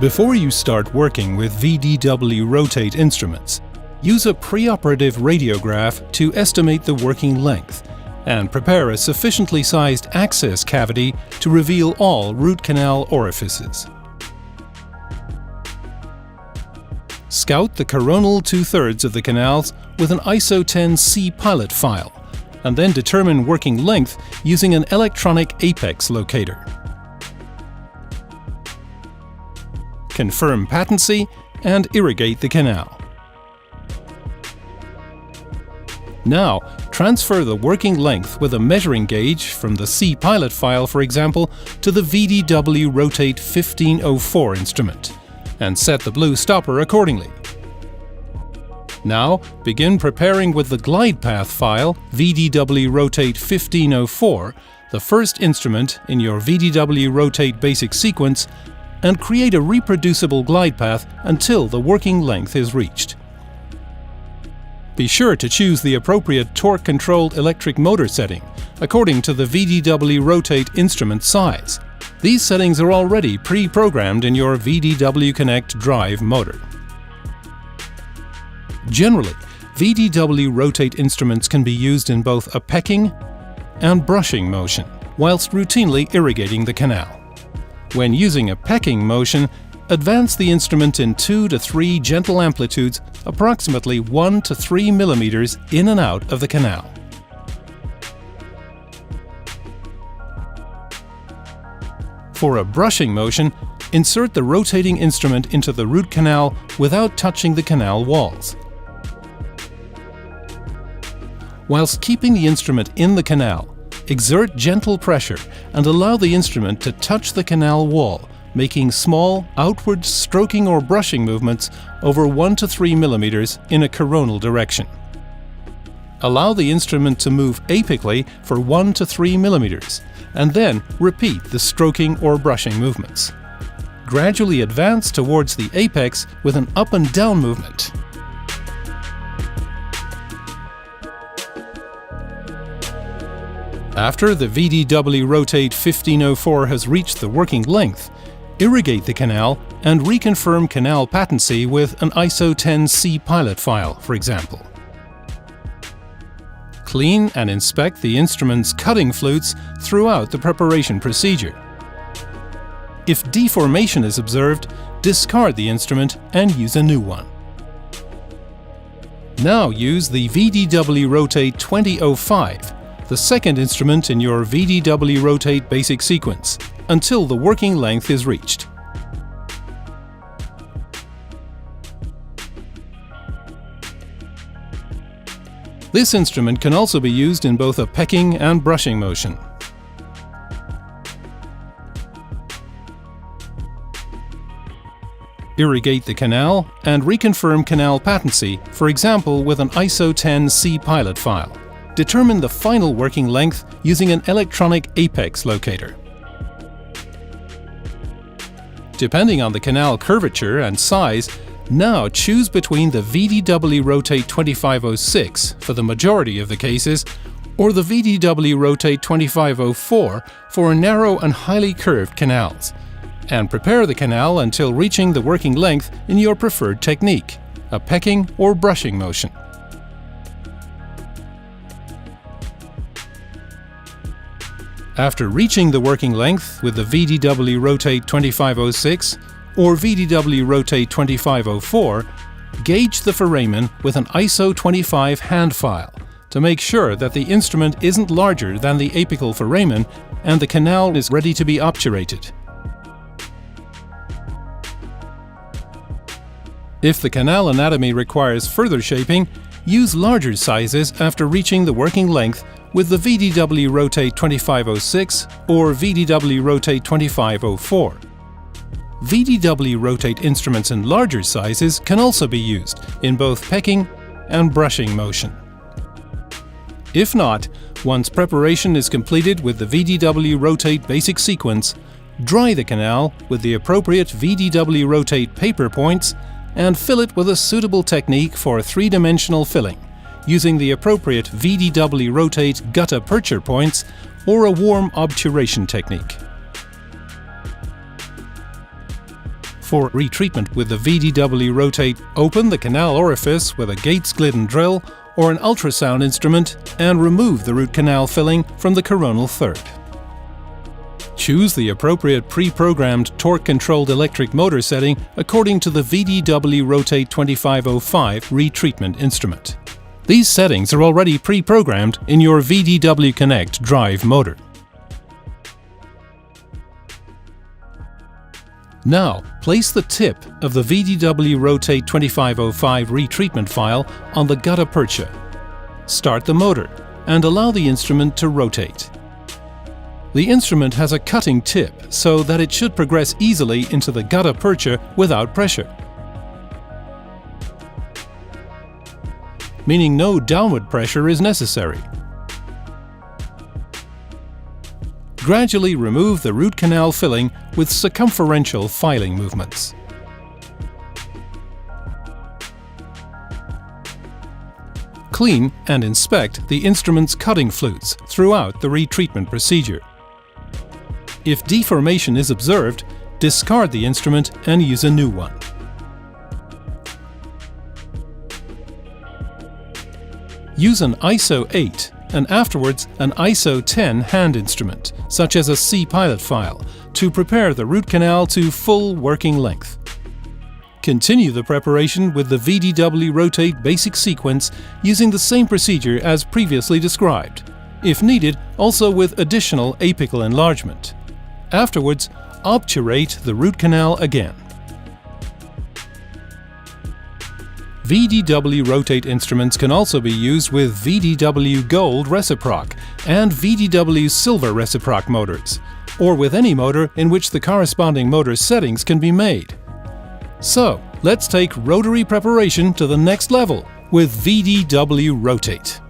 Before you start working with VDW ROTATE instruments, use a preoperative radiograph to estimate the working length and prepare a sufficiently sized access cavity to reveal all root canal orifices. Scout the coronal 2/3 of the canals with an ISO 10C pilot file, and then determine working length using an electronic apex locator. Confirm patency and irrigate the canal. Now, transfer the working length with a measuring gauge from the C pilot file, for example, to the VDW ROTATE 1504 instrument, and set the blue stopper accordingly. Now, begin preparing with the glide path file, VDW ROTATE 1504, the first instrument in your VDW ROTATE basic sequence, and create a reproducible glide path until the working length is reached. Be sure to choose the appropriate torque-controlled electric motor setting according to the VDW ROTATE instrument size. These settings are already pre-programmed in your VDW Connect drive motor. Generally, VDW ROTATE instruments can be used in both a pecking and brushing motion, whilst routinely irrigating the canal. When using a pecking motion, advance the instrument in 2 to 3 gentle amplitudes, approximately 1 to 3 millimeters in and out of the canal. For a brushing motion, insert the rotating instrument into the root canal without touching the canal walls. Whilst keeping the instrument in the canal, exert gentle pressure and allow the instrument to touch the canal wall, making small, outward stroking or brushing movements over 1 to 3 millimeters in a coronal direction. Allow the instrument to move apically for 1 to 3 millimeters, and then repeat the stroking or brushing movements. Gradually advance towards the apex with an up and down movement. After the VDW ROTATE 1504 has reached the working length, irrigate the canal and reconfirm canal patency with an ISO 10C pilot file, for example. Clean and inspect the instrument's cutting flutes throughout the preparation procedure. If deformation is observed, discard the instrument and use a new one. Now use the VDW ROTATE 2005, the second instrument in your VDW ROTATE basic sequence, until the working length is reached. This instrument can also be used in both a pecking and brushing motion. Irrigate the canal and reconfirm canal patency, for example with an ISO 10C pilot file. Determine the final working length using an electronic apex locator. Depending on the canal curvature and size, now choose between the VDW ROTATE 2506 for the majority of the cases, or the VDW ROTATE 2504 for narrow and highly curved canals, and prepare the canal until reaching the working length in your preferred technique, a pecking or brushing motion. After reaching the working length with the VDW ROTATE 2506 or VDW ROTATE 2504, gauge the foramen with an ISO 25 hand file to make sure that the instrument isn't larger than the apical foramen and the canal is ready to be obturated. If the canal anatomy requires further shaping, use larger sizes after reaching the working length with the VDW ROTATE 2506 or VDW ROTATE 2504. VDW ROTATE instruments in larger sizes can also be used in both pecking and brushing motion. If not, once preparation is completed with the VDW ROTATE basic sequence, dry the canal with the appropriate VDW ROTATE paper points and fill it with a suitable technique for three-dimensional filling, using the appropriate VDW ROTATE gutta percha points or a warm obturation technique. For retreatment with the VDW ROTATE, open the canal orifice with a Gates Glidden drill or an ultrasound instrument and remove the root canal filling from the coronal third. Choose the appropriate pre-programmed torque-controlled electric motor setting according to the VDW ROTATE 2505 retreatment instrument. These settings are already pre-programmed in your VDW Connect drive motor. Now, place the tip of the VDW ROTATE 2505 retreatment file on the gutta percha. Start the motor and allow the instrument to rotate. The instrument has a cutting tip so that it should progress easily into the gutta percha without pressure, meaning no downward pressure is necessary. Gradually remove the root canal filling with circumferential filing movements. Clean and inspect the instrument's cutting flutes throughout the retreatment procedure. If deformation is observed, discard the instrument and use a new one. Use an ISO 8 and afterwards an ISO 10 hand instrument, such as a C-pilot file, to prepare the root canal to full working length. Continue the preparation with the VDW ROTATE basic sequence using the same procedure as previously described, if needed also with additional apical enlargement. Afterwards, obturate the root canal again. VDW ROTATE instruments can also be used with VDW Gold reciproc and VDW Silver reciproc motors, or with any motor in which the corresponding motor settings can be made. So, let's take rotary preparation to the next level with VDW ROTATE.